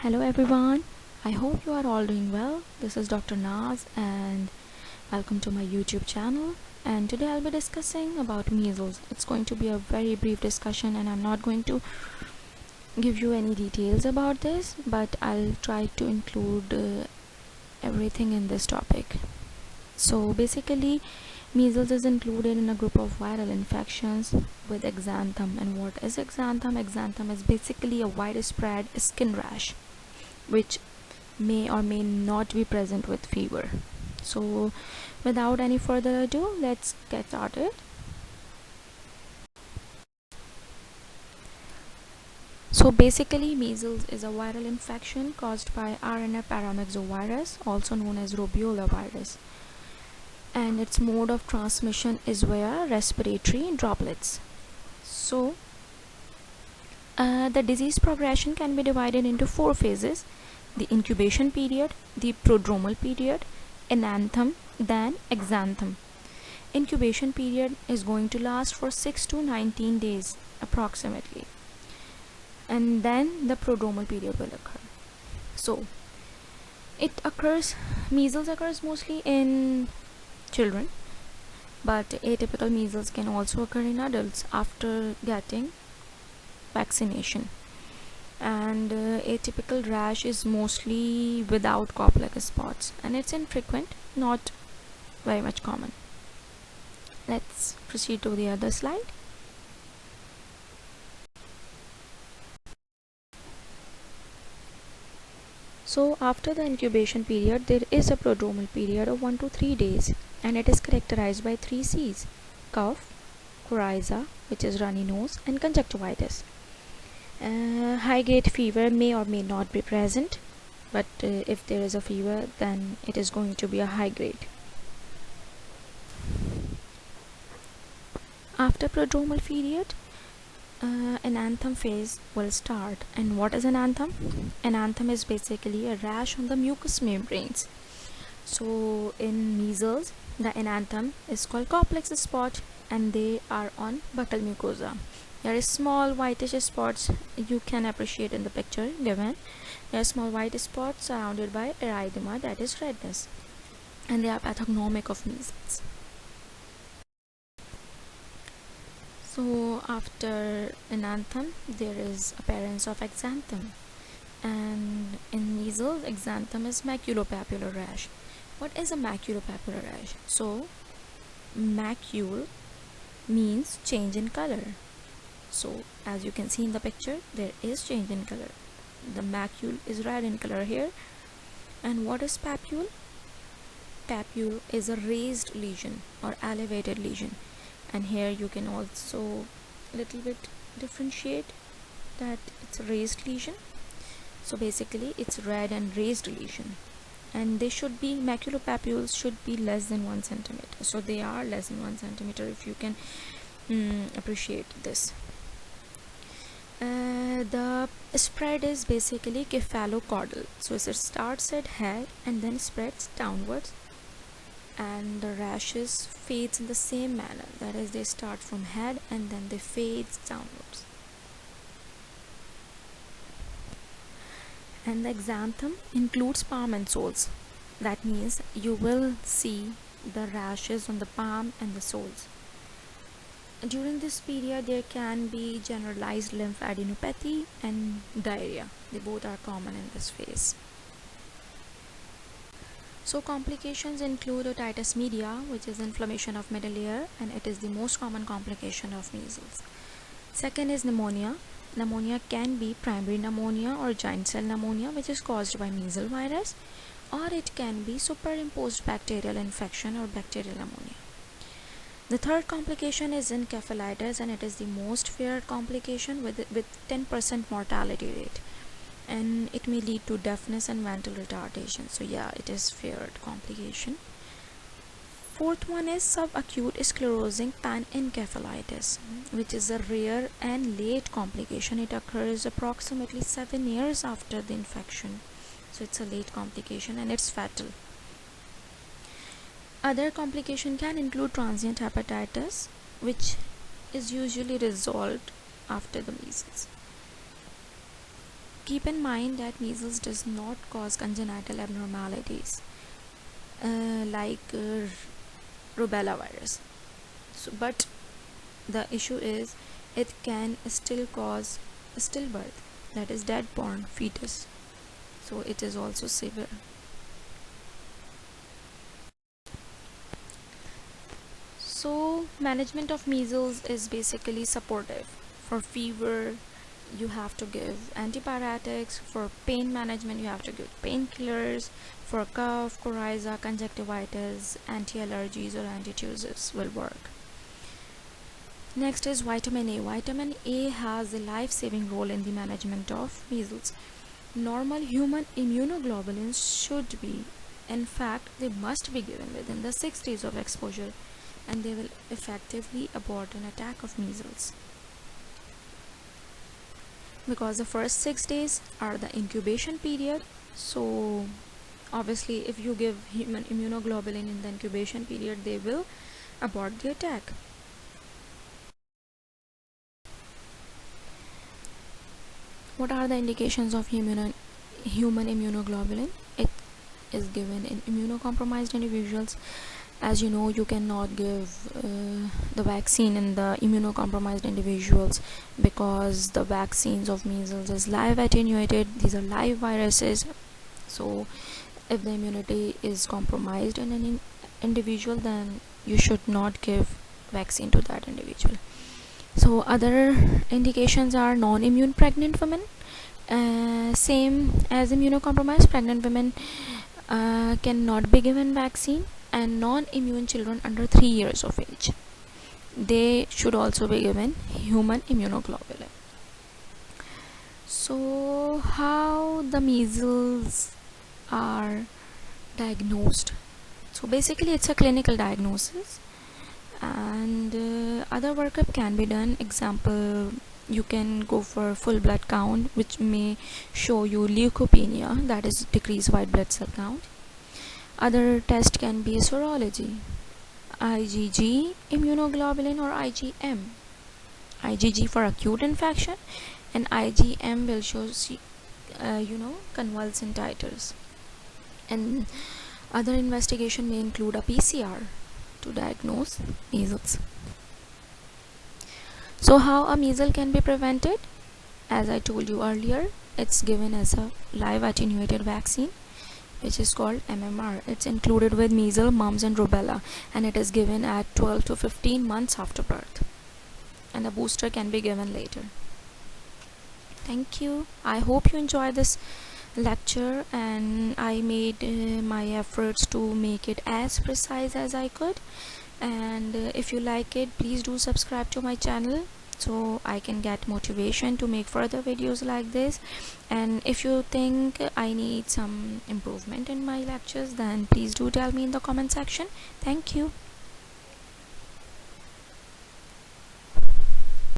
Hello everyone, I hope you are all doing well. This is Dr. Naz and welcome to my YouTube channel. And today I'll be discussing about measles. It's going to be a very brief discussion and I'm not going to give you any details about this, but I'll try to include everything in this topic. So basically, measles is included in a group of viral infections with exanthem. And what is exanthem? Exanthem is basically a widespread skin rash which may or may not be present with fever. So without any further ado, let's get started. So basically, measles is a viral infection caused by RNA paramyxovirus, also known as Rubeola virus, and its mode of transmission is via respiratory droplets. So the disease progression can be divided into 4 phases: the incubation period, the prodromal period, enanthem, then exanthem. Incubation period is going to last for 6 to 19 days approximately, and then the prodromal period will occur. So measles occurs mostly in children, but atypical measles can also occur in adults after getting vaccination. And atypical rash is mostly without complex spots and it's infrequent, not very much common. Let's proceed to the other slide. So after the incubation period, there is a prodromal period of 1 to 3 days, and it is characterized by 3 C's: cough, coryza, which is runny nose, and conjunctivitis. High grade fever may or may not be present, but if there is a fever, then it is going to be a high grade. After prodromal period, enanthem phase will start. And what is enanthem? Enanthem is basically a rash on the mucous membranes. So in measles, the enanthem is called complex spot, and they are on buccal mucosa. There is small whitish spots you can appreciate in the picture given. There are small white spots surrounded by erythema, that is redness, and they are pathognomic of measles. So after enanthem, there is appearance of exanthem, and in measles, exanthem is maculopapular rash. What is a maculopapular rash? So macule means change in color. So as you can see in the picture, there is change in color. The macule is red in color here. And what is papule? Papule is a raised lesion or elevated lesion, and here you can also little bit differentiate that it's a raised lesion. So basically it's red and raised lesion, and they should be, maculopapules should be less than 1 centimeter. So they are less than 1 centimeter if you can appreciate this. The spread is basically cephalocaudal, so it starts at head and then spreads downwards, and the rashes fades in the same manner, that is, they start from head and then they fade downwards. And the exanthem includes palm and soles. That means you will see the rashes on the palm and the soles. During this period, there can be generalized lymphadenopathy and diarrhea. They both are common in this phase. So complications include otitis media, which is inflammation of middle ear, and it is the most common complication of measles. Second is pneumonia. Pneumonia can be primary pneumonia or giant cell pneumonia, which is caused by measles virus, or it can be superimposed bacterial infection or bacterial pneumonia. The third complication is encephalitis, and it is the most feared complication with 10% mortality rate, and it may lead to deafness and mental retardation. So yeah, it is feared complication. Fourth one is subacute sclerosing panencephalitis, which is a rare and late complication. It occurs approximately 7 years after the infection, so it's a late complication and it's fatal. Other complication can include transient hepatitis, which is usually resolved after the measles. keep in mind that measles does not cause congenital abnormalities like rubella virus. But the issue is it can still cause stillbirth, that is dead born fetus. So it is also severe. So management of measles is basically supportive. For fever, you have to give antipyretics. For pain management, you have to give painkillers. For cough, coryza, conjunctivitis, anti-allergies or antitussives will work. Next is vitamin A. Vitamin A has a life-saving role in the management of measles. Normal human immunoglobulins should be, in fact, they must be given within the 6 days of exposure, and they will effectively abort an attack of measles. Because the first 6 days are the incubation period, so obviously if you give human immunoglobulin in the incubation period, they will abort the attack. What are the indications of human immunoglobulin? It is given in immunocompromised individuals. As you know, you cannot give the vaccine in the immunocompromised individuals because the vaccines of measles is live attenuated. These are live viruses. So if the immunity is compromised in an individual, then you should not give vaccine to that individual. So other indications are non-immune pregnant women. Same as immunocompromised pregnant women cannot be given vaccine, and non-immune children under 3 years of age, they should also be given human immunoglobulin. So how the measles are diagnosed? So basically it's a clinical diagnosis, and other workup can be done. Example, you can go for full blood count, which may show you leukopenia, that is decreased white blood cell count. Other test can be serology, IgG, immunoglobulin, or IgM. IgG for acute infection, and IgM will show convulsant titers. And other investigation may include a PCR to diagnose measles. So how a measles can be prevented? As I told you earlier, it's given as a live attenuated vaccine, which is called MMR. It's included with measles, mumps and rubella, and it is given at 12 to 15 months after birth, and the booster can be given later. Thank you. I hope you enjoy this lecture, and I made my efforts to make it as precise as I could. And if you like it, please do subscribe to my channel so I can get motivation to make further videos like this. And if you think I need some improvement in my lectures, then please do tell me in the comment section. Thank you.